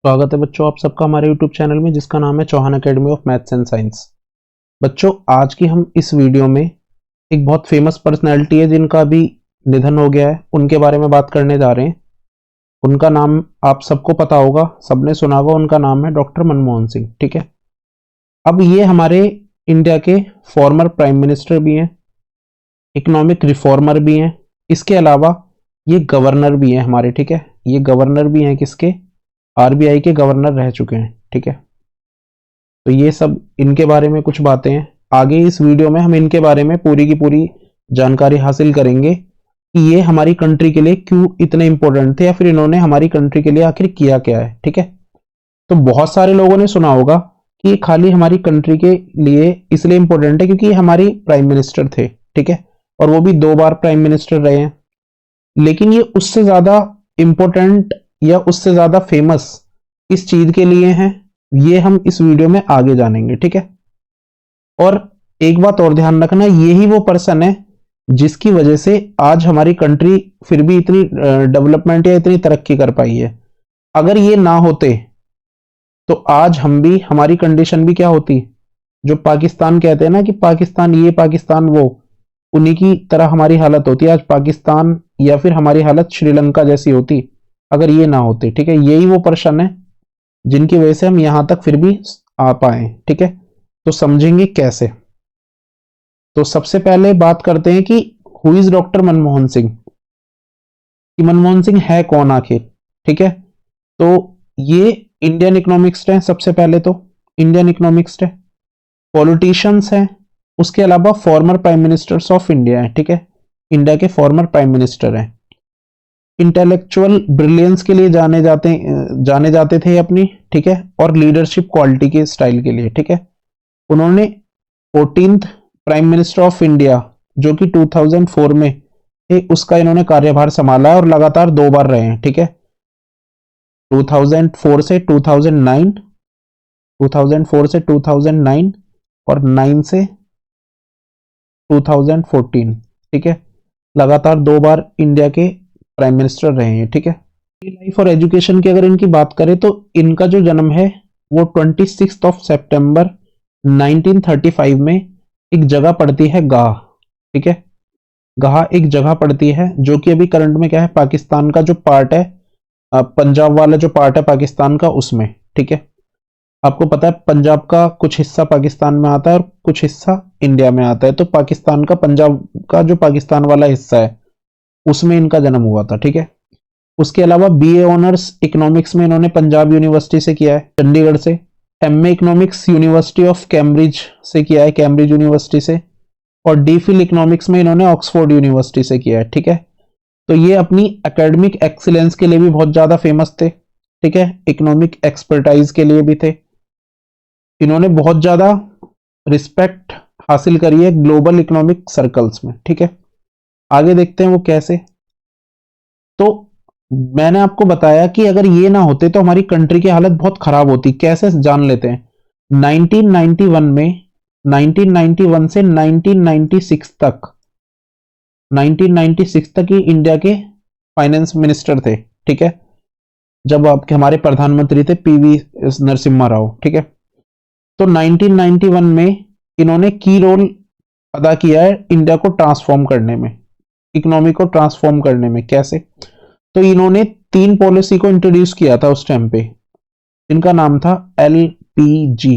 स्वागत है बच्चों आप सबका हमारे YouTube चैनल में जिसका नाम है Chauhan academy of maths and science. बच्चों आज की हम इस वीडियो में एक बहुत फेमस पर्सनैलिटी है जिनका अभी निधन हो गया है, उनके बारे में बात करने जा रहे हैं। उनका नाम आप सबको पता होगा, सबने सुना होगा, उनका नाम है डॉक्टर मनमोहन सिंह। ठीक है, अब ये हमारे इंडिया के फॉर्मर प्राइम मिनिस्टर भी हैं, इकोनॉमिक रिफॉर्मर भी हैं, इसके अलावा ये गवर्नर भी हैं हमारे। ठीक है, ये गवर्नर भी हैं किसके, आरबीआई के गवर्नर रह चुके हैं। ठीक है, तो ये सब इनके बारे में कुछ बातें हैं। आगे इस वीडियो में हम इनके बारे में पूरी की पूरी जानकारी हासिल करेंगे कि ये हमारी कंट्री के लिए क्यों इतने इंपॉर्टेंट थे या फिर इन्होंने हमारी कंट्री के लिए आखिर किया क्या है। ठीक है, तो बहुत सारे लोगों ने सुना होगा कि ये खाली हमारी कंट्री के लिए इसलिए इंपॉर्टेंट है क्योंकि ये हमारी प्राइम मिनिस्टर थे। ठीक है, और वो भी 2 बार प्राइम मिनिस्टर रहे हैं, लेकिन ये उससे ज्यादा इंपॉर्टेंट या उससे ज्यादा फेमस इस चीज के लिए हैं, ये हम इस वीडियो में आगे जानेंगे। ठीक है, और एक बात और ध्यान रखना, यही वो पर्सन है जिसकी वजह से आज हमारी कंट्री फिर भी इतनी डेवलपमेंट या इतनी तरक्की कर पाई है। अगर ये ना होते तो आज हम भी, हमारी कंडीशन भी क्या होती, जो पाकिस्तान कहते हैं ना कि पाकिस्तान ये पाकिस्तान वो, उन्हीं की तरह हमारी हालत होती। आज पाकिस्तान या फिर हमारी हालत श्रीलंका जैसी होती अगर ये ना होते। ठीक है, यही वो पर्सन है जिनकी वजह से हम यहां तक फिर भी आ पाए। ठीक है, तो समझेंगे कैसे। तो सबसे पहले बात करते हैं कि who is doctor Manmohan Singh, कि मनमोहन सिंह है कौन आखिर। ठीक है, तो ये इंडियन इकोनॉमिक्स है, सबसे पहले तो इंडियन इकोनॉमिक्स है, पॉलिटिशियंस हैं, उसके अलावा former prime ministers of India है। ठीक है, इंडिया के फॉर्मर प्राइम मिनिस्टर हैं। इंटेलेक्चुअल ब्रिलियंस के लिए जाने जाते थे अपनी। ठीक है, और लीडरशिप क्वालिटी के स्टाइल के लिए। ठीक है, उन्होंने 14th prime minister of India जो कि 2004 में थे, उसका इन्होंने कार्यभार संभाला है और लगातार 2 बार रहे हैं। ठीक है, 2004 से 2009, 2004 से 2009 और 9 से 2014। ठीक है, लगातार 2 बार इंडिया के प्राइम मिनिस्टर रहे हैं। ठीक है, लाइफ और एजुकेशन की अगर इनकी बात करें तो इनका जो जन्म है वो 26 सितंबर 1935 में एक जगह पड़ती है गाह। ठीक है, गाह एक जगह पड़ती है जो कि अभी करंट में क्या है, पाकिस्तान का जो पार्ट है, पंजाब वाला जो पार्ट है पाकिस्तान का, उसमें। ठीक है, आपको पता है पंजाब का कुछ हिस्सा पाकिस्तान में आता है और कुछ हिस्सा इंडिया में आता है, तो पाकिस्तान का, पंजाब का जो पाकिस्तान वाला हिस्सा है उसमें इनका जन्म हुआ था। ठीक है, उसके अलावा बीए ऑनर्स इकोनॉमिक्स में इन्होंने पंजाब यूनिवर्सिटी से किया है, चंडीगढ़ से। MA economics university of Cambridge से किया है, कैम्ब्रिज यूनिवर्सिटी से। और डीफिल इकोनॉमिक्स में इन्होंने ऑक्सफोर्ड यूनिवर्सिटी से किया है। ठीक है, तो ये अपनी एकेडमिक एक्सीलेंस के लिए भी बहुत ज्यादा फेमस थे। ठीक है, इकोनॉमिक एक्सपर्टाइज के लिए भी थे। इन्होंने बहुत ज्यादा रिस्पेक्ट हासिल करी है ग्लोबल इकोनॉमिक सर्कल्स में। ठीक है, आगे देखते हैं वो कैसे। तो मैंने आपको बताया कि अगर ये ना होते तो हमारी कंट्री की हालत बहुत खराब होती। कैसे, जान लेते हैं। 1991 में, 1991 से 1996 तक, 1996 तक ही इंडिया के फाइनेंस मिनिस्टर थे। ठीक है, जब आपके हमारे प्रधानमंत्री थे पीवी नरसिम्हा राव। ठीक है, तो 1991 में इन्होंने की रोल अदा किया है इंडिया को ट्रांसफॉर्म करने में, इकोनॉमी को ट्रांसफॉर्म करने में। कैसे, तो इन्होंने 3 पॉलिसी को इंट्रोड्यूस किया था उस टाइम पे। इनका नाम था LPG।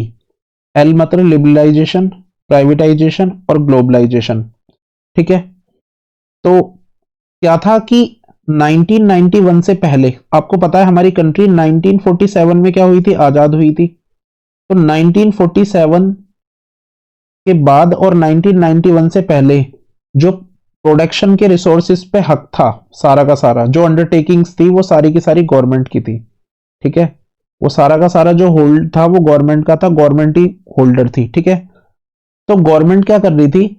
एल मतलब लिबरलाइजेशन, प्राइवेटाइजेशन और ग्लोबलाइजेशन। ठीक है, तो क्या था कि 1991 से पहले आपको पता है हमारी कंट्री 1947 में क्या हुई थी, आजाद हुई थी। तो 1947 के बाद और 1991 से पहले जो प्रोडक्शन के रिसोर्सेज पे हक था, सारा का सारा जो अंडरटेकिंग्स थी वो सारी की सारी गवर्नमेंट की थी। ठीक है, वो सारा का सारा जो होल्ड था वो गवर्नमेंट का था, गवर्नमेंट ही होल्डर थी। ठीक है, तो गवर्नमेंट क्या कर रही थी,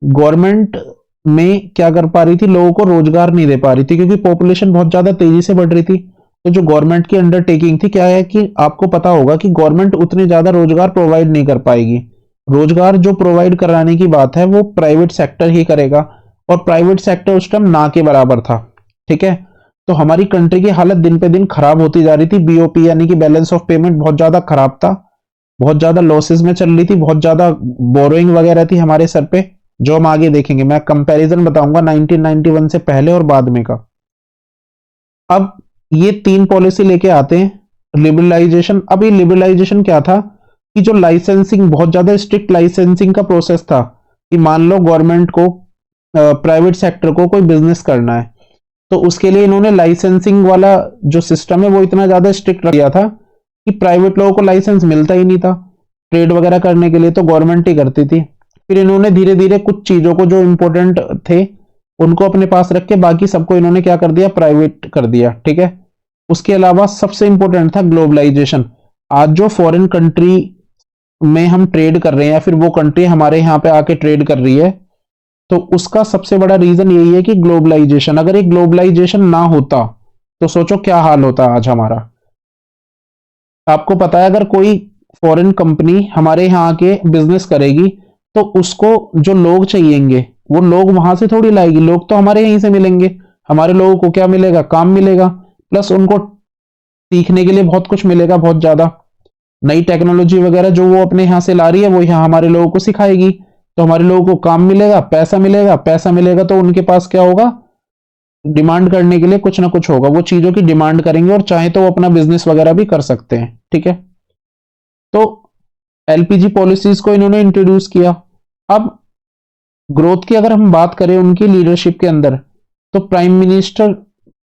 गवर्नमेंट में क्या कर पा रही थी, लोगों को रोजगार नहीं दे पा रही थी क्योंकि पॉपुलेशन बहुत ज्यादा तेजी से बढ़ रही थी। तो जो गवर्नमेंट की अंडरटेकिंग थी, क्या है कि आपको पता होगा कि गवर्नमेंट उतने ज्यादा रोजगार प्रोवाइड नहीं कर पाएगी। रोजगार जो प्रोवाइड कराने की बात है वो प्राइवेट सेक्टर ही करेगा, और प्राइवेट सेक्टर उस टाइम ना के बराबर था। ठीक है, तो हमारी कंट्री की हालत दिन पे दिन खराब होती जा रही थी। बीओपी यानी कि बैलेंस ऑफ पेमेंट बहुत ज्यादा खराब था, बहुत ज्यादा लॉसेस में चल रही थी, बहुत ज्यादा बोरोइंग वगैरह थी हमारे सर पे, जो हम आगे देखेंगे। मैं कंपैरिजन बताऊंगा 1991 से पहले और बाद में का। अब ये तीन पॉलिसी लेके आते हैं लिबरलाइजेशन। अब ये लिबरलाइजेशन क्या था कि जो लाइसेंसिंग, बहुत ज्यादा स्ट्रिक्ट लाइसेंसिंग का प्रोसेस था कि मान लो गवर्नमेंट को, प्राइवेट सेक्टर को कोई बिजनेस करना है, तो उसके लिए इन्होंने लाइसेंसिंग वाला जो सिस्टम है वो इतना ज्यादा स्ट्रिक्ट रख दिया था कि प्राइवेट लोगों को लाइसेंस मिलता ही नहीं था। ट्रेड वगैरह करने के लिए तो गवर्नमेंट ही करती थी। फिर इन्होंने धीरे धीरे कुछ चीजों को जो इंपॉर्टेंट थे उनको अपने पास रख के बाकी सबको इन्होंने क्या कर दिया, प्राइवेट कर दिया। ठीक है। उसके अलावा सबसे इंपॉर्टेंट था ग्लोबलाइजेशन। आज जो फॉरेन कंट्री में हम ट्रेड कर रहे हैं या फिर वो कंट्री हमारे यहाँ पे आके ट्रेड कर रही है, तो उसका सबसे बड़ा रीजन यही है कि ग्लोबलाइजेशन। अगर ये ग्लोबलाइजेशन ना होता तो सोचो क्या हाल होता आज हमारा। आपको पता है अगर कोई फॉरेन कंपनी हमारे यहाँ आके बिजनेस करेगी तो उसको जो लोग चाहिएंगे वो लोग वहां से थोड़ी लाएगी, लोग तो हमारे यहीं से मिलेंगे। हमारे लोगों को क्या मिलेगा, काम मिलेगा, प्लस उनको सीखने के लिए बहुत कुछ मिलेगा, बहुत ज्यादा नई टेक्नोलॉजी वगैरह जो वो अपने यहाँ से ला रही है वो यहाँ हमारे लोगों को सिखाएगी। तो हमारे लोगों को काम मिलेगा, पैसा मिलेगा, पैसा मिलेगा तो उनके पास क्या होगा, डिमांड करने के लिए कुछ ना कुछ होगा, वो चीजों की डिमांड करेंगे और चाहे तो वो अपना बिजनेस वगैरह भी कर सकते हैं। ठीक है। तो एलपीजी पॉलिसीज को इन्होंने इंट्रोड्यूस किया। अब ग्रोथ की अगर हम बात करें उनकी लीडरशिप के अंदर, तो प्राइम मिनिस्टर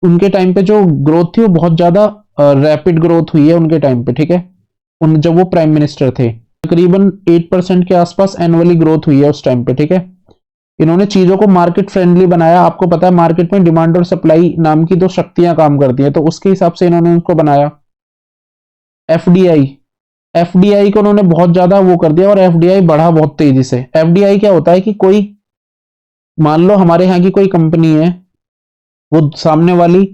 उनके टाइम पे जो ग्रोथ थी वो बहुत ज्यादा रैपिड ग्रोथ हुई है उनके टाइम पे। ठीक है। उन जब वो प्राइम मिनिस्टर थे तकरीबन 8% के आसपास एनुअली ग्रोथ हुई है उस टाइम पे। ठीक है। इन्होंने चीजों को मार्केट फ्रेंडली बनाया। आपको पता है मार्केट में डिमांड और सप्लाई नाम की दो शक्तियां काम करती हैं, तो उसके हिसाब से इन्होंने उसको बनाया। एफडीआई, एफडीआई को उन्होंने बहुत ज्यादा वो कर दिया और एफडीआई बढ़ा बहुत तेजी से। एफडीआई क्या होता है कि कोई, मान लो हमारे यहाँ की कोई कंपनी है, वो सामने वाली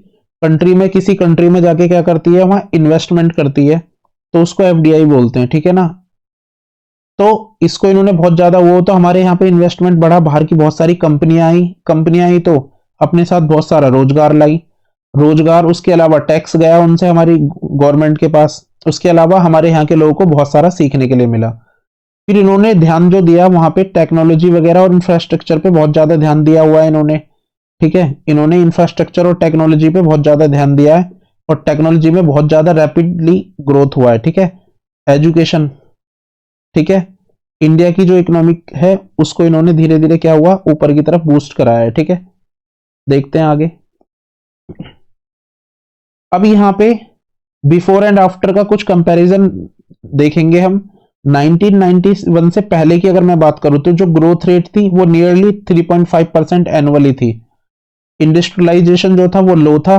कंट्री में, किसी कंट्री में जाके क्या करती है, वहां इन्वेस्टमेंट करती है, तो उसको एफडीआई बोलते हैं। ठीक है ना। तो इसको इन्होंने बहुत ज्यादा वो, तो हमारे यहाँ पे इन्वेस्टमेंट बढ़ा, बाहर की बहुत सारी कंपनियां आई तो अपने साथ बहुत सारा रोजगार लाई, रोजगार, उसके अलावा टैक्स गया उनसे हमारी गवर्नमेंट के पास, उसके अलावा हमारे यहाँ के लोगों को बहुत सारा सीखने के लिए मिला। फिर इन्होंने ध्यान जो दिया वहां पे टेक्नोलॉजी वगैरह और इंफ्रास्ट्रक्चर पे बहुत ज्यादा ध्यान दिया हुआ है इन्होंने। ठीक है। इन्होंने इंफ्रास्ट्रक्चर और टेक्नोलॉजी पे बहुत ज्यादा ध्यान दिया है और टेक्नोलॉजी में बहुत ज्यादा रैपिडली ग्रोथ हुआ है। ठीक है। एजुकेशन, ठीक है, इंडिया की जो इकोनॉमिक है उसको इन्होंने धीरे धीरे क्या हुआ, ऊपर की तरफ बूस्ट कराया है। ठीक है। देखते हैं आगे। अब यहाँ पे बिफोर एंड आफ्टर का कुछ कंपैरिजन देखेंगे हम। 1991 से पहले की अगर मैं बात करूं तो जो ग्रोथ रेट थी वो नियरली 3.5% एनुअली थी। इंडस्ट्रियलाइजेशन जो था वो लो था,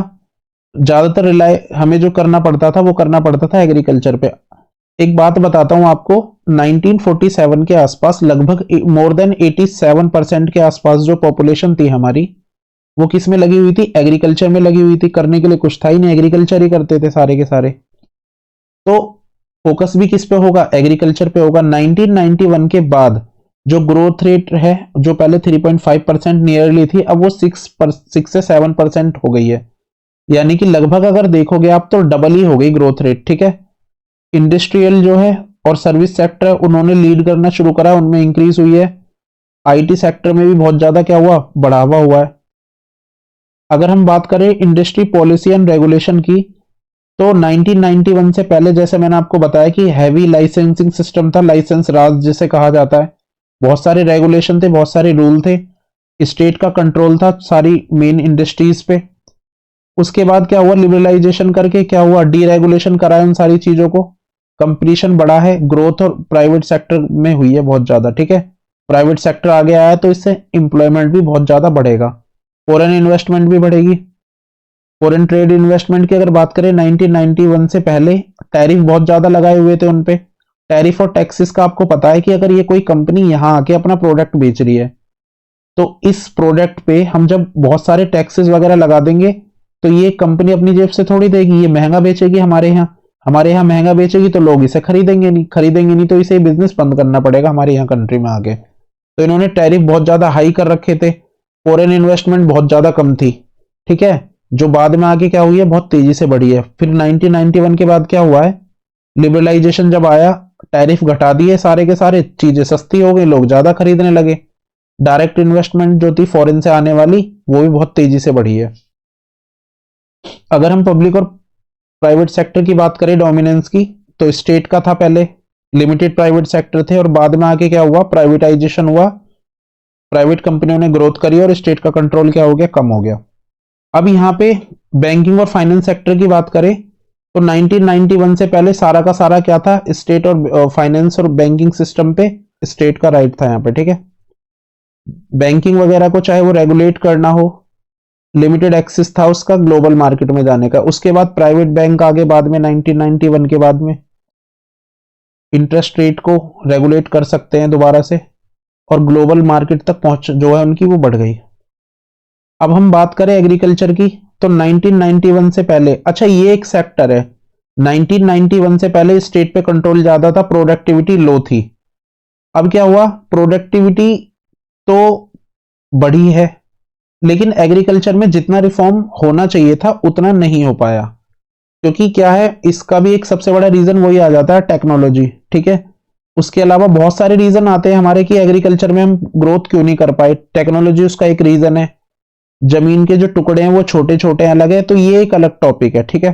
ज्यादातर रिलाय हमें जो करना पड़ता था वो करना पड़ता था एग्रीकल्चर पे। एक बात बताता हूं आपको, 1947 के आसपास लगभग मोर देन 87% के आसपास जो पॉपुलेशन थी हमारी वो किस में लगी हुई थी, एग्रीकल्चर में लगी हुई थी। करने के लिए कुछ था ही नहीं, एग्रीकल्चर ही करते थे सारे के सारे। तो फोकस भी किस पे होगा, एग्रीकल्चर पे होगा। 1991 के बाद जो ग्रोथ रेट है, जो पहले 3.5% नियरली थी, अब वो 6 से 7% हो गई है। यानी कि लगभग अगर देखोगे आप तो डबल ही हो गई ग्रोथ रेट। ठीक है। इंडस्ट्रियल जो है और सर्विस सेक्टर उन्होंने लीड करना शुरू करा, उनमें इंक्रीज हुई है। आईटी सेक्टर में भी बहुत ज्यादा क्या हुआ, बढ़ावा हुआ है। अगर हम बात करें इंडस्ट्री पॉलिसी एंड रेगुलेशन की, तो 1991 से पहले जैसे मैंने आपको बताया कि हैवी लाइसेंसिंग सिस्टम था, लाइसेंस राज जिसे कहा जाता है। बहुत सारे रेगुलेशन थे, बहुत सारे रूल थे, स्टेट का कंट्रोल था सारी मेन इंडस्ट्रीज पे। उसके बाद क्या हुआ, लिबरलाइजेशन करके क्या हुआ, डीरेगुलेशन कराया उन सारी चीजों को। कंपटीशन बढ़ा है, ग्रोथ और प्राइवेट सेक्टर में हुई है बहुत ज्यादा। ठीक है। प्राइवेट सेक्टर आगे आया तो इससे इंप्लॉयमेंट भी बहुत ज्यादा बढ़ेगा, फॉरेन इन्वेस्टमेंट भी बढ़ेगी। फॉरेन ट्रेड इन्वेस्टमेंट की अगर बात करें 1991 से पहले टैरिफ बहुत ज्यादा लगाए हुए थे उन पे। टैरिफ और टैक्सेस का आपको पता है कि अगर ये कोई कंपनी यहां आके अपना प्रोडक्ट बेच रही है तो इस प्रोडक्ट पे हम जब बहुत सारे टैक्सेस वगैरह लगा देंगे तो ये कंपनी अपनी जेब से थोड़ी देगी, ये महंगा बेचेगी हमारे यहाँ महंगा बेचेगी तो लोग इसे खरीदेंगे नहीं तो इसे बिजनेस बंद करना पड़ेगा हमारे यहाँ कंट्री में आके। तो इन्होंने टैरिफ बहुत ज्यादा हाई कर रखे थे, फॉरेन इन्वेस्टमेंट बहुत ज्यादा कम थी। ठीक है। जो बाद में आके क्या हुई है, बहुत तेजी से बढ़ी है। फिर 1991 के बाद क्या हुआ है, लिबरलाइजेशन जब आया, टैरिफ घटा दिए, सारे के सारे चीजें सस्ती हो गई, लोग ज्यादा खरीदने लगे। डायरेक्ट इन्वेस्टमेंट जो थी फॉरेन से आने वाली, वो भी बहुत तेजी से बढ़ी है। अगर हम पब्लिक और प्राइवेट सेक्टर की बात करें डोमिनेंस की, तो स्टेट का था पहले, लिमिटेड प्राइवेट सेक्टर थे, और बाद में आके क्या हुआ, प्राइवेटाइजेशन हुआ, प्राइवेट कंपनियों ने ग्रोथ करी और स्टेट का कंट्रोल क्या हो गया, कम हो गया। अब यहाँ पे बैंकिंग और फाइनेंस सेक्टर की बात करें तो 1991 से पहले सारा का सारा क्या था, स्टेट और फाइनेंस और बैंकिंग सिस्टम पे स्टेट का राइट था यहाँ पे, ठीक है। बैंकिंग वगैरह को चाहे वो रेगुलेट करना हो, लिमिटेड एक्सेस था उसका ग्लोबल मार्केट में जाने का। उसके बाद प्राइवेट बैंक आगे बाद में 1991 के बाद में इंटरेस्ट रेट को रेगुलेट कर सकते हैं दोबारा से, और ग्लोबल मार्केट तक पहुंच जो है उनकी वो बढ़ गई। अब हम बात करें एग्रीकल्चर की, तो 1991 से पहले, अच्छा ये एक सेक्टर है, 1991 से पहले स्टेट पे कंट्रोल ज्यादा था, प्रोडक्टिविटी लो थी। अब क्या हुआ, प्रोडक्टिविटी तो बढ़ी है, लेकिन एग्रीकल्चर में जितना रिफॉर्म होना चाहिए था उतना नहीं हो पाया। क्योंकि क्या है, इसका भी एक सबसे बड़ा रीजन वही आ जाता है, टेक्नोलॉजी, ठीक है। उसके अलावा बहुत सारे रीजन आते हैं हमारे कि एग्रीकल्चर में हम ग्रोथ क्यों नहीं कर पाए, टेक्नोलॉजी उसका एक रीजन है, जमीन के जो टुकड़े हैं वो छोटे छोटे अलग है, तो ये एक अलग टॉपिक है, ठीक है।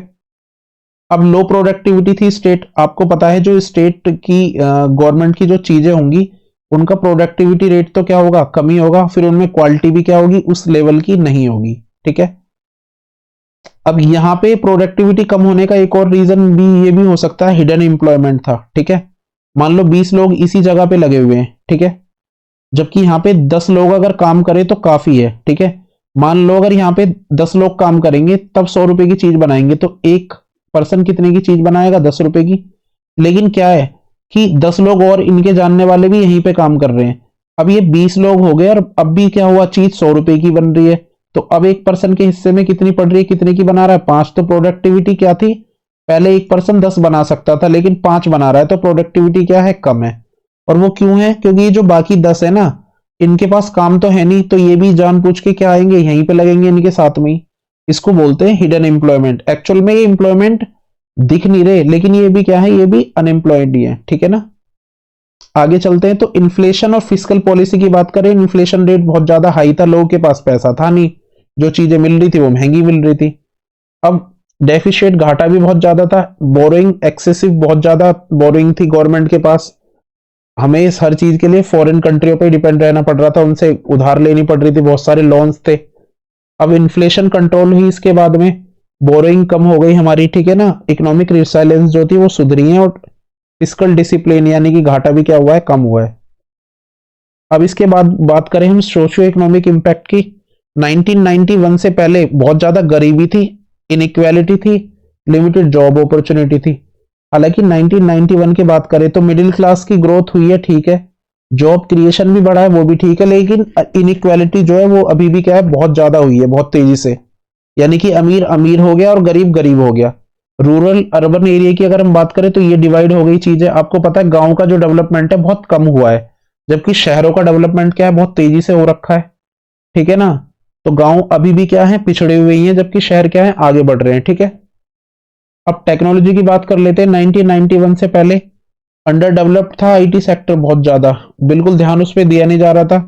अब लो प्रोडक्टिविटी थी स्टेट, आपको पता है जो स्टेट की गवर्नमेंट की जो चीजें होंगी उनका प्रोडक्टिविटी रेट तो क्या होगा, कमी होगा, फिर उनमें क्वालिटी भी क्या होगी, उस लेवल की नहीं होगी, ठीक है। अब यहां पे प्रोडक्टिविटी कम होने का एक और रीजन भी ये भी हो सकता है, हिडन एम्प्लॉयमेंट था, ठीक है। मान लो 20 लोग इसी जगह पे लगे हुए हैं, ठीक है, जबकि यहाँ पे 10 लोग अगर काम करें तो काफी है, ठीक है। मान लो अगर यहाँ पे 10 लोग काम करेंगे तब 100 रुपए की चीज बनाएंगे, तो एक पर्सन कितने की चीज बनाएगा, 10 रुपए की। लेकिन क्या है कि 10 लोग और इनके जानने वाले भी यहीं पे काम कर रहे हैं, अब ये 20 लोग हो गए, और अब भी क्या हुआ, चीज 100 रुपए की बन रही है, तो अब एक पर्सन के हिस्से में कितनी पड़ रही है, कितने की बना रहा है, 5। तो प्रोडक्टिविटी क्या थी, पहले एक पर्सन 10 बना सकता था, लेकिन 5 बना रहा है, तो प्रोडक्टिविटी क्या है, कम है। और वो क्यों है, क्योंकि ये जो बाकी 10 है ना, इनके पास काम तो है नहीं, तो ये भी जानबूझ के क्या आएंगे, यहीं पे लगेंगे इनके साथ में ही। इसको बोलते हैं हिडन एम्प्लॉयमेंट। एक्चुअल में ये एम्प्लॉयमेंट दिख नहीं रहे, लेकिन ये भी क्या है, ये भी अनएम्प्लॉयड ही है, ठीक है ना। आगे चलते हैं, तो इन्फ्लेशन और फिस्कल पॉलिसी की बात करें, इन्फ्लेशन रेट बहुत ज्यादा हाई था, लोगों के पास पैसा था नहीं, जो चीजें मिल रही थी वो महंगी मिल रही थी। अब डेफिशिएट, घाटा भी बहुत ज्यादा था, बोरोइंग एक्सेसिव, बहुत ज्यादा बोरोइंग थी गवर्नमेंट के पास, हमें इस हर चीज के लिए फॉरेन कंट्रियों पे डिपेंड रहना पड़ रहा था, उनसे उधार लेनी पड़ रही थी, बहुत सारे लोन्स थे। अब इन्फ्लेशन कंट्रोल हुई, इसके बाद में बोरोइंग कम हो गई हमारी, ठीक है ना, इकोनॉमिक रिसाइलेंस जो थी वो सुधरी है, और फिस्कल डिसिप्लिन यानी कि घाटा भी क्या हुआ है, कम हुआ है। अब इसके बाद बात करें हम सोशियो इकोनॉमिक इंपैक्ट की, 1991 से पहले बहुत ज्यादा गरीबी थी, इनइक्वालिटी थी, लिमिटेड जॉब अपॉर्चुनिटी थी। हालांकि 1991 की बात करें तो मिडिल क्लास की ग्रोथ हुई है, ठीक है, जॉब क्रिएशन भी बढ़ा है, वो भी ठीक है, लेकिन इनइक्वालिटी जो है वो अभी भी क्या है, बहुत ज्यादा हुई है, बहुत तेजी से, यानी कि अमीर अमीर हो गया और गरीब गरीब हो गया। रूरल अर्बन एरिया की अगर हम बात करें तो ये डिवाइड हो गई चीजें। आपको पता है गांव का जो डेवलपमेंट है बहुत कम हुआ है, जबकि शहरों का डेवलपमेंट क्या है, बहुत तेजी से हो रखा है, ठीक है ना। तो गांव अभी भी क्या है, पिछड़े हुए ही हैं, जबकि शहर क्या है, आगे बढ़ रहे हैं, ठीक है। अब टेक्नोलॉजी की बात कर लेते हैं, 1991 से पहले अंडर डेवलप्ड था आईटी सेक्टर बहुत ज्यादा, बिल्कुल ध्यान उस पर दिया नहीं जा रहा था,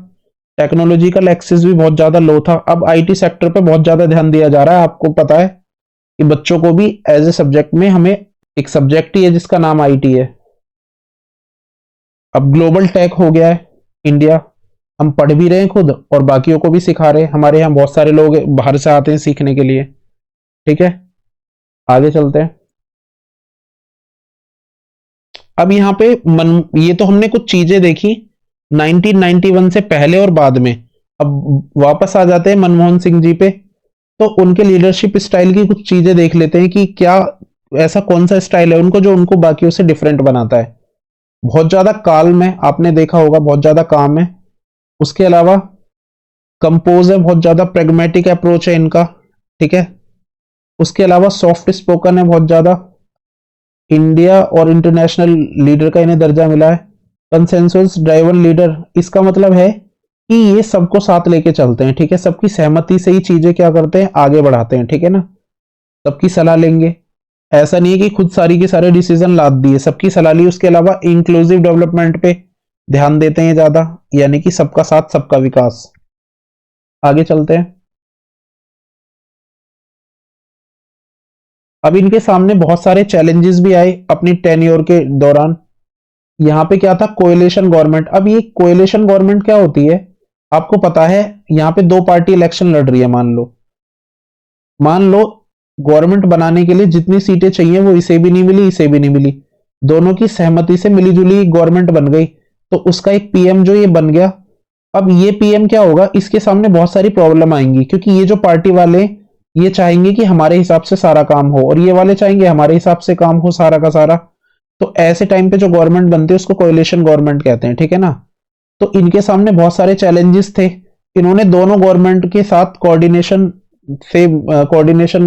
टेक्नोलॉजिकल एक्सेस भी बहुत ज्यादा लो था। अब आईटी सेक्टर पे बहुत ज्यादा ध्यान दिया जा रहा है, आपको पता है कि बच्चों को भी एज ए सब्जेक्ट में, हमें एक सब्जेक्ट ही है जिसका नाम आईटी है। अब ग्लोबल टेक हो गया है इंडिया, हम पढ़ भी रहे हैं खुद और बाकियों को भी सिखा रहे हैं, हमारे यहाँ बहुत सारे लोग बाहर से आते हैं सीखने के लिए, ठीक है। आगे चलते हैं। अब यहाँ पे ये तो हमने कुछ चीजें देखी 1991 से पहले और बाद में। अब वापस आ जाते हैं मनमोहन सिंह जी पे, तो उनके लीडरशिप स्टाइल की कुछ चीजें देख लेते हैं कि क्या ऐसा कौन सा स्टाइल है उनको जो उनको बाकियों से डिफरेंट बनाता है। बहुत ज्यादा काल्म है, आपने देखा होगा, बहुत ज्यादा काम है। उसके अलावा कंपोज है, बहुत ज्यादा प्रेगमेटिक अप्रोच है इनका, ठीक है। उसके अलावा सॉफ्ट स्पोकन है बहुत ज्यादा, इंडिया और इंटरनेशनल लीडर का इन्हें दर्जा मिला है। कंसेंसस ड्राइवन लीडर, इसका मतलब है कि ये सबको साथ लेके चलते हैं, ठीक है, सबकी सहमति से ही चीजें क्या करते हैं, आगे बढ़ाते हैं, ठीक है ना, सबकी सलाह लेंगे। ऐसा नहीं है कि खुद सारी के सारे डिसीजन लाद दिए, सबकी सलाह ली। उसके अलावा इंक्लूसिव डेवलपमेंट पे ध्यान देते हैं ज्यादा, यानी कि सबका साथ सबका विकास। आगे चलते हैं। अब इनके सामने बहुत सारे चैलेंजेस भी आए अपनी टेन्योर के दौरान। यहाँ पे क्या था, कोएलिशन गवर्नमेंट। अब ये कोएलिशन गवर्नमेंट क्या होती है, आपको पता है, यहाँ पे दो पार्टी इलेक्शन लड़ रही है। मान लो गवर्नमेंट बनाने के लिए जितनी सीटें चाहिए वो इसे भी नहीं मिली, इसे भी नहीं मिली, दोनों की सहमति से मिलीजुली गवर्नमेंट बन गई, तो उसका एक पीएम जो ये बन गया। अब ये पीएम क्या होगा, इसके सामने बहुत सारी प्रॉब्लम आएंगी, क्योंकि ये जो पार्टी वाले ये चाहेंगे कि हमारे हिसाब से सारा काम हो, और ये वाले चाहेंगे हमारे हिसाब से काम हो सारा का सारा। तो ऐसे टाइम पे जो गवर्नमेंट बनती है उसको कोएलिशन गवर्नमेंट कहते हैं, ठीक है ना। तो इनके सामने बहुत सारे चैलेंजेस थे। इन्होंने दोनों गवर्नमेंट के साथ कोऑर्डिनेशन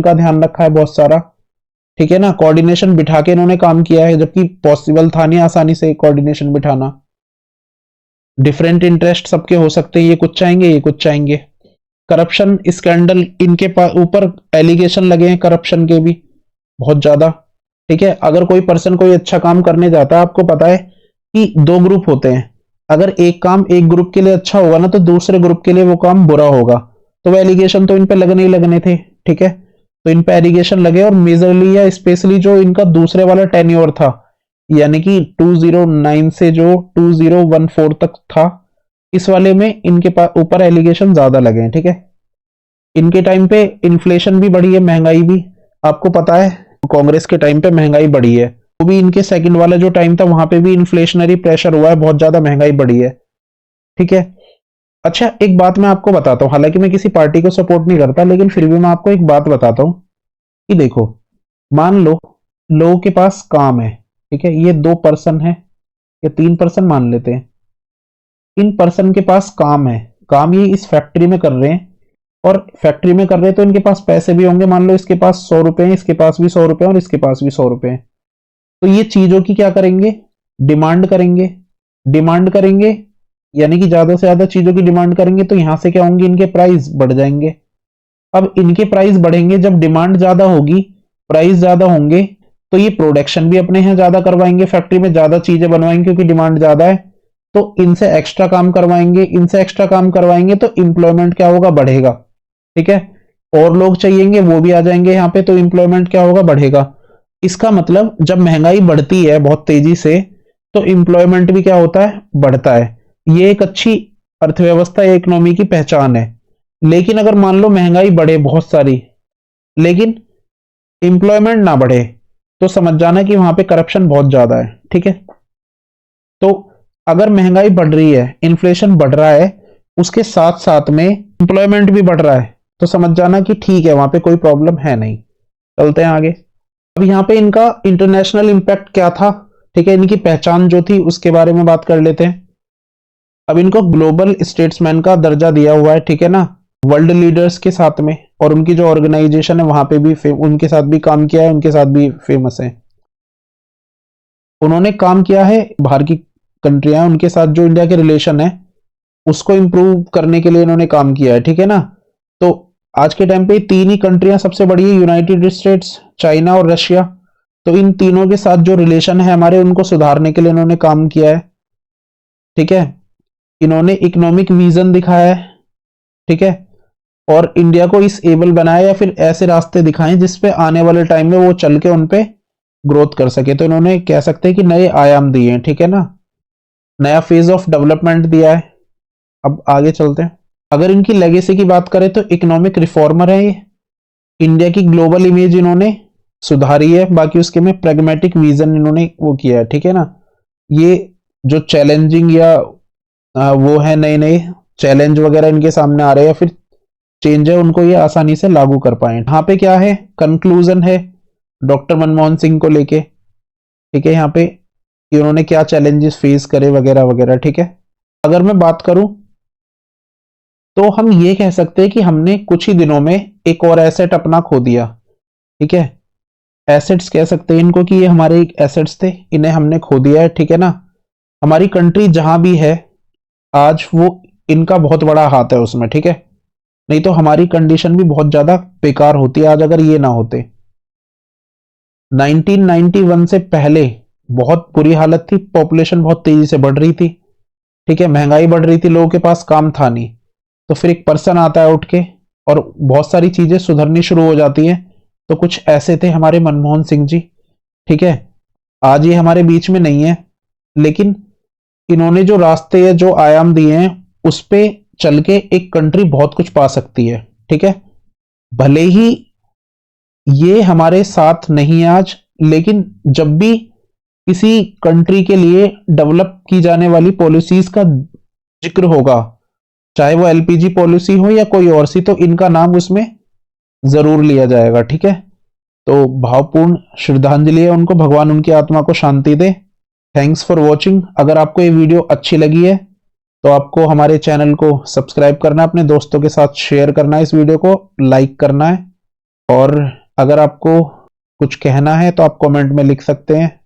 का ध्यान रखा है बहुत सारा, ठीक है ना, कोऑर्डिनेशन बिठा के इन्होंने काम किया है, जबकि पॉसिबल था नहीं आसानी से कोऑर्डिनेशन बिठाना। डिफरेंट इंटरेस्ट सबके हो सकते हैं, ये कुछ चाहेंगे, ये कुछ चाहेंगे। करप्शन स्कैंडल इनके ऊपर एलिगेशन लगे हैं करप्शन के भी बहुत ज्यादा, ठीक है। अगर कोई पर्सन कोई अच्छा काम करने जाता है, आपको पता है कि दो ग्रुप होते हैं, अगर एक काम एक ग्रुप के लिए अच्छा होगा ना, तो दूसरे ग्रुप के लिए वो काम बुरा होगा। तो वो एलिगेशन तो इन पे लगने ही लगने थे, ठीक है। तो इन पे एलिगेशन लगे, और मेजरली या स्पेशली जो इनका दूसरे वाला टेन्योर था, यानी कि 209 से जो 2014 तक था, इस वाले में इनके ऊपर एलिगेशन ज्यादा लगे हैं, ठीक है। इनके टाइम पे इन्फ्लेशन भी बढ़ी है, महंगाई भी, आपको पता है कांग्रेस के टाइम पे महंगाई बढ़ी है। वो भी इनके सेकंड वाला जो टाइम था वहां पे भी इन्फ्लेशनरी प्रेशर हुआ है, बहुत ज्यादा महंगाई बढ़ी है, ठीक है। अच्छा, एक बात मैं आपको बताता हूं, हालांकि मैं किसी पार्टी को सपोर्ट नहीं करता, लेकिन फिर भी मैं आपको एक बात बताता हूं कि देखो, मान लो लोगों के पास काम है, ठीक है, ये 2 पर्सन है या 3 पर्सन मान लेते हैं, इन पर्सन के पास काम है, काम ये इस फैक्ट्री में कर रहे हैं, और फैक्ट्री में कर रहे हैं तो इनके पास पैसे भी होंगे। मान लो इसके पास 100 रुपए हैं, इसके पास भी 100 रुपए और इसके पास भी 100 रुपए हैं। तो ये चीजों की क्या करेंगे, डिमांड करेंगे। डिमांड करेंगे यानी कि ज्यादा से ज्यादा चीजों की डिमांड करेंगे, तो यहां से क्या होंगे, इनके प्राइस बढ़ जाएंगे। अब इनके प्राइस बढ़ेंगे, जब डिमांड ज्यादा होगी, प्राइस ज्यादा होंगे, तो ये प्रोडक्शन भी अपने यहाँ ज्यादा करवाएंगे, फैक्ट्री में ज्यादा चीजें बनवाएंगे क्योंकि डिमांड ज्यादा है। तो इनसे एक्स्ट्रा काम करवाएंगे, इनसे एक्स्ट्रा काम करवाएंगे, तो इंप्लॉयमेंट क्या होगा, बढ़ेगा, ठीक है। और लोग चाहिएंगे, वो भी आ जाएंगे यहाँ पे, तो इंप्लॉयमेंट क्या होगा, बढ़ेगा। इसका मतलब जब महंगाई बढ़ती है बहुत तेजी से, तो इंप्लॉयमेंट भी क्या होता है, बढ़ता है। ये एक अच्छी अर्थव्यवस्था या इकोनॉमी की पहचान है। लेकिन अगर मान लो महंगाई बढ़े बहुत सारी, लेकिन इंप्लॉयमेंट ना बढ़े, तो समझ जाना कि वहां पे करप्शन बहुत ज्यादा है, ठीक है। तो अगर महंगाई बढ़ रही है, इन्फ्लेशन बढ़ रहा है, उसके साथ साथ में इंप्लॉयमेंट भी बढ़ रहा है, तो समझ जाना कि ठीक है, वहां पे कोई प्रॉब्लम है नहीं। चलते हैं आगे। अब यहाँ पे इनका इंटरनेशनल इंपैक्ट क्या था, ठीक है, इनकी पहचान जो थी उसके बारे में बात कर लेते हैं। अब इनको ग्लोबल स्टेट्समैन का दर्जा दिया हुआ है, ठीक है ना, वर्ल्ड लीडर्स के साथ में, और उनकी जो ऑर्गेनाइजेशन है वहां पे भी उनके साथ भी काम किया है, उनके साथ भी फेमस है। उन्होंने काम किया है, बाहर की कंट्रियां उनके साथ जो इंडिया के रिलेशन है उसको इंप्रूव करने के लिए इन्होंने काम किया है, ठीक है ना। तो आज के टाइम पे 3 ही कंट्रियां सबसे बड़ी है, यूनाइटेड स्टेट्स, चाइना और रशिया। तो इन तीनों के साथ जो रिलेशन है हमारे, उनको सुधारने के लिए इन्होंने काम किया है, ठीक है। इन्होंने इकोनॉमिक विजन दिखाया है, ठीक है, और इंडिया को इस एबल बनाया, या फिर ऐसे रास्ते दिखाए जिसपे आने वाले टाइम में वो चल के उनपे ग्रोथ कर सके। तो इन्होंने कह सकते हैं कि नए आयाम दिए हैं, ठीक है ना, नया फेज ऑफ डेवलपमेंट दिया है। अब आगे चलते हैं। अगर इनकी लेगेसी की बात करें तो इकोनॉमिक रिफॉर्मर है ये, इंडिया की ग्लोबल इमेज इन्होंने सुधारी है, बाकी उसके में प्रैग्मेटिक विजन इन्होंने वो किया है, ठीक है ना। ये जो चैलेंजिंग या वो है, नए नए चैलेंज वगैरह इनके सामने आ रहे हैं, या फिर चेंज है, उनको ये आसानी से लागू कर पाए। यहाँ पे क्या है, कंक्लूजन है डॉक्टर मनमोहन सिंह को लेके, ठीक है, यहाँ पे उन्होंने क्या चैलेंजेस फेस करे वगैरह वगैरह, ठीक है। अगर मैं बात करूं तो हम ये कह सकते हैं कि हमने कुछ ही दिनों में एक और एसेट अपना खो दिया, ठीक है। एसेट्स कह सकते हैं इनको कि ये हमारे एक एसेट्स थे, इन्हें हमने खो दिया है, ठीक है ना। हमारी कंट्री जहां भी है आज, वो इनका बहुत बड़ा हाथ है उसमें, ठीक है। नहीं तो हमारी कंडीशन भी बहुत ज्यादा बेकार होती है आज अगर ये ना होते। 1991 से पहले बहुत बुरी हालत थी, पॉपुलेशन बहुत तेजी से बढ़ रही थी, ठीक है, महंगाई बढ़ रही थी, लोगों के पास काम था नहीं। तो फिर एक पर्सन आता है उठ के और बहुत सारी चीजें सुधरनी शुरू हो जाती हैं। तो कुछ ऐसे थे हमारे मनमोहन सिंह जी, ठीक है। आज ये हमारे बीच में नहीं है, लेकिन इन्होंने जो रास्ते या जो आयाम दिए हैं उस पे चल के एक कंट्री बहुत कुछ पा सकती है, ठीक है। भले ही ये हमारे साथ नहीं है आज, लेकिन जब भी किसी कंट्री के लिए डेवलप की जाने वाली पॉलिसीज का जिक्र होगा, चाहे वो एलपीजी पॉलिसी हो या कोई और सी, तो इनका नाम उसमें जरूर लिया जाएगा, ठीक है। तो भावपूर्ण श्रद्धांजलि है उनको, भगवान उनकी आत्मा को शांति दे। Thanks for watching. अगर आपको ये वीडियो अच्छी लगी है तो आपको हमारे चैनल को सब्सक्राइब करना है, अपने दोस्तों के साथ शेयर करना है, इस वीडियो को लाइक करना है, और अगर आपको कुछ कहना है तो आप कमेंट में लिख सकते हैं।